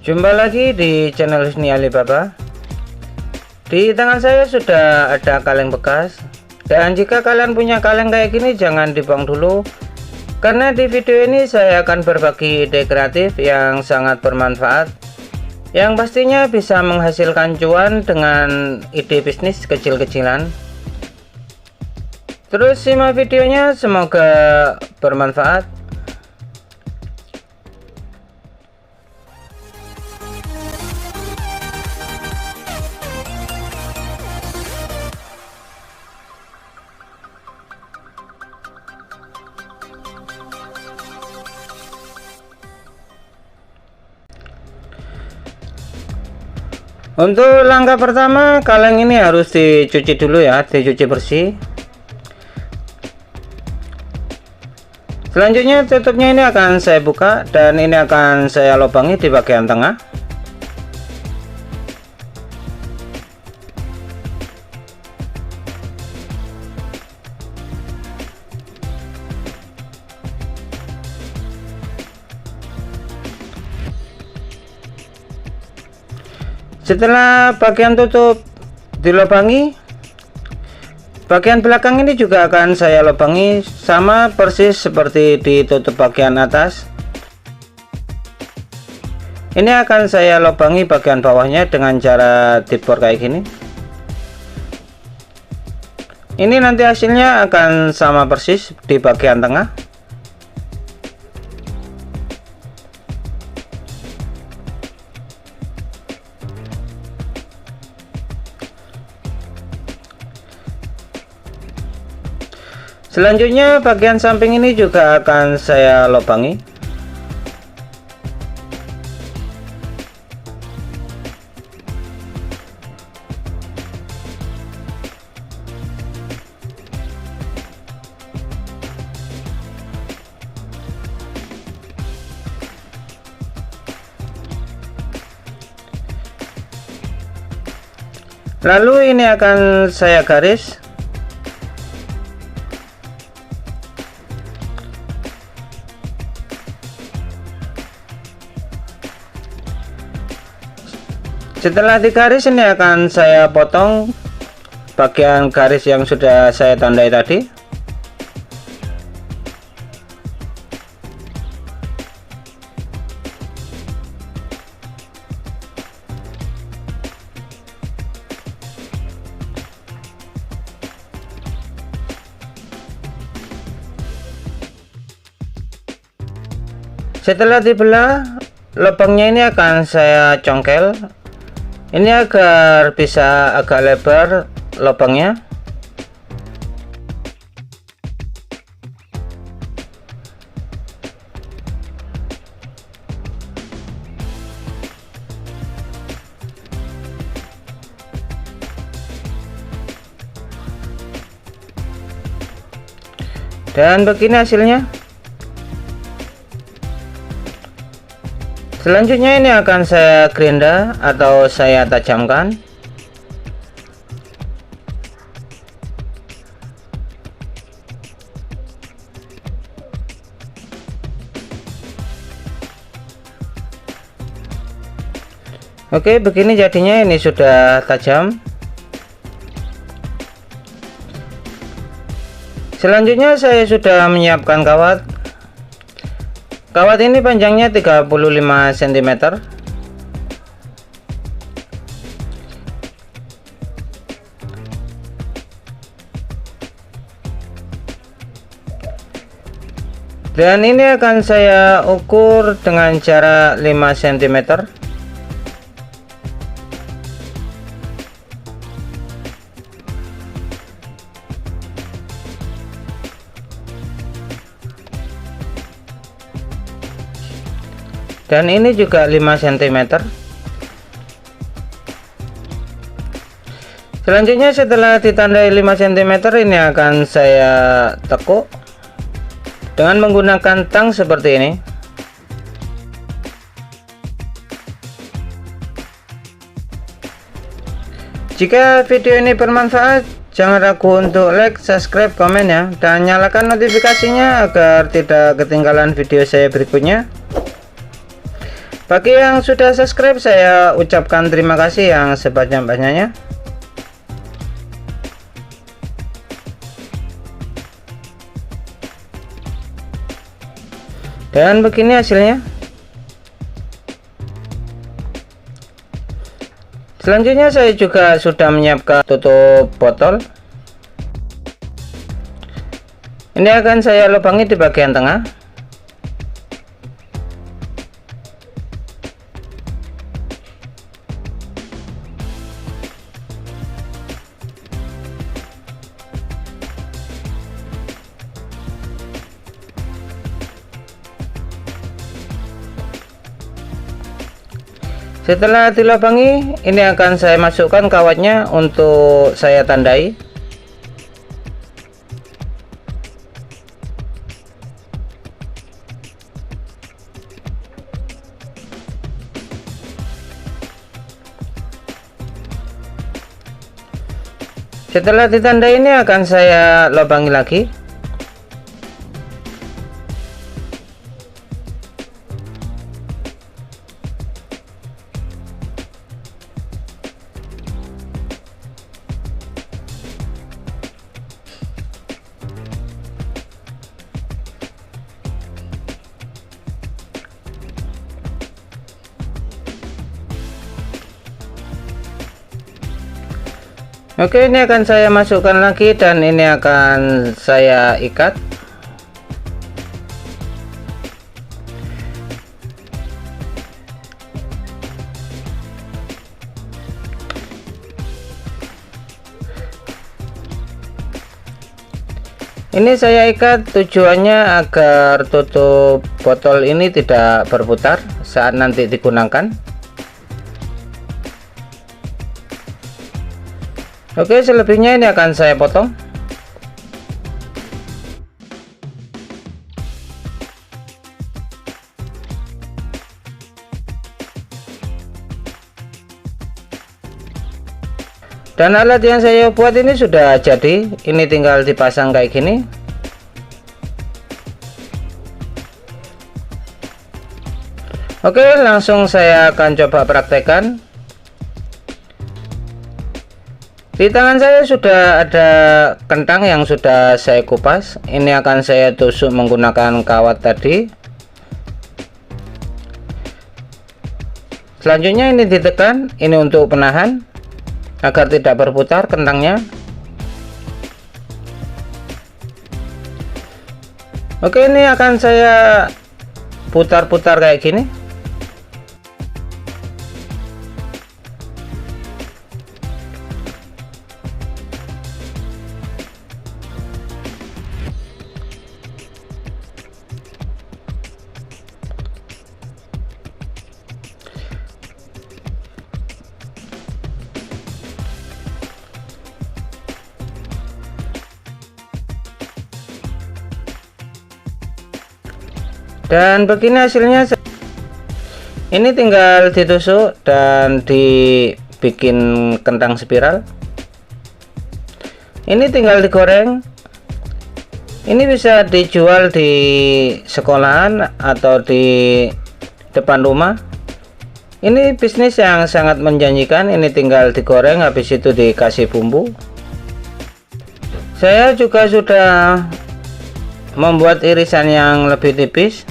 Jumpa lagi di channel Husni Alibaba. Di tangan saya sudah ada kaleng bekas, dan jika kalian punya kaleng kayak gini jangan dibuang dulu, karena di video ini saya akan berbagi ide kreatif yang sangat bermanfaat, yang pastinya bisa menghasilkan cuan dengan ide bisnis kecil-kecilan. Terus simak videonya, semoga bermanfaat. Untuk langkah pertama, kaleng ini harus dicuci dulu ya, dicuci bersih. Selanjutnya tutupnya ini akan saya buka, dan ini akan saya lubangi di bagian tengah. Setelah bagian tutup dilubangi, bagian belakang ini juga akan saya lubangi sama persis seperti ditutup bagian atas. Ini akan saya lubangi bagian bawahnya dengan cara dibor kayak gini. Ini nanti hasilnya akan sama persis di bagian tengah. Selanjutnya bagian samping ini juga akan saya lubangi. Lalu ini akan saya garis. Setelah digaris, ini akan saya potong bagian garis yang sudah saya tandai tadi. Setelah dibelah, lubangnya ini akan saya congkel. Ini agar bisa agak lebar lubangnya. Dan begini hasilnya. Selanjutnya ini akan saya gerinda atau saya tajamkan. Oke, begini jadinya, ini sudah tajam. Selanjutnya saya sudah menyiapkan kawat. Kawat ini panjangnya 35 cm. Dan ini akan saya ukur dengan jarak 5 cm. Dan ini juga 5 cm. Selanjutnya setelah ditandai 5 cm, ini akan saya tekuk dengan menggunakan tang seperti ini. Jika video ini bermanfaat, jangan ragu untuk like, subscribe, komen ya, dan nyalakan notifikasinya agar tidak ketinggalan video saya berikutnya. Bagi yang sudah subscribe, saya ucapkan terima kasih yang sebanyak-banyaknya. Dan begini hasilnya. Selanjutnya saya juga sudah menyiapkan tutup botol. Ini akan saya lubangi di bagian tengah. Setelah dilubangi, ini akan saya masukkan kawatnya untuk saya tandai. Setelah ditandai, ini akan saya lubangi lagi. Oke, ini akan saya masukkan lagi dan ini akan saya ikat. Ini saya ikat tujuannya agar tutup botol ini tidak berputar saat nanti digunakan. Oke, selebihnya ini akan saya potong. Dan alat yang saya buat ini sudah jadi, ini tinggal dipasang kayak gini. Oke, langsung saya akan coba praktekkan. Di tangan saya sudah ada kentang yang sudah saya kupas. Ini akan saya tusuk menggunakan kawat tadi. Selanjutnya ini ditekan, ini untuk penahan agar tidak berputar kentangnya. Oke, ini akan saya putar-putar kayak gini. Dan begini hasilnya. Ini tinggal ditusuk dan dibikin kentang spiral. Ini tinggal digoreng. Ini bisa dijual di sekolahan atau di depan rumah. Ini bisnis yang sangat menjanjikan. Ini tinggal digoreng, habis itu dikasih bumbu. Saya juga sudah membuat irisan yang lebih tipis.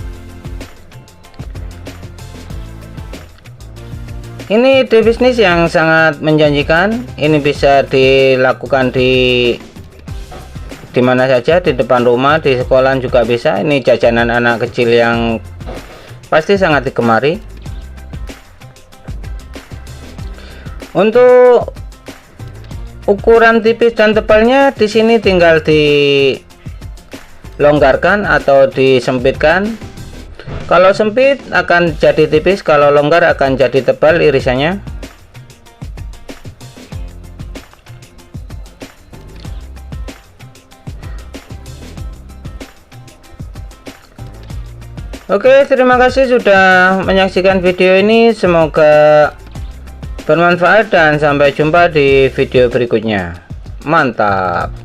Ini ide bisnis yang sangat menjanjikan. Ini bisa dilakukan di mana saja, di depan rumah, di sekolah juga bisa. Ini jajanan anak kecil yang pasti sangat digemari. Untuk ukuran tipis dan tebalnya di sini tinggal dilonggarkan atau disempitkan. Kalau sempit akan jadi tipis, kalau longgar akan jadi tebal irisannya. Oke, terima kasih sudah menyaksikan video ini. Semoga bermanfaat dan sampai jumpa di video berikutnya. Mantap.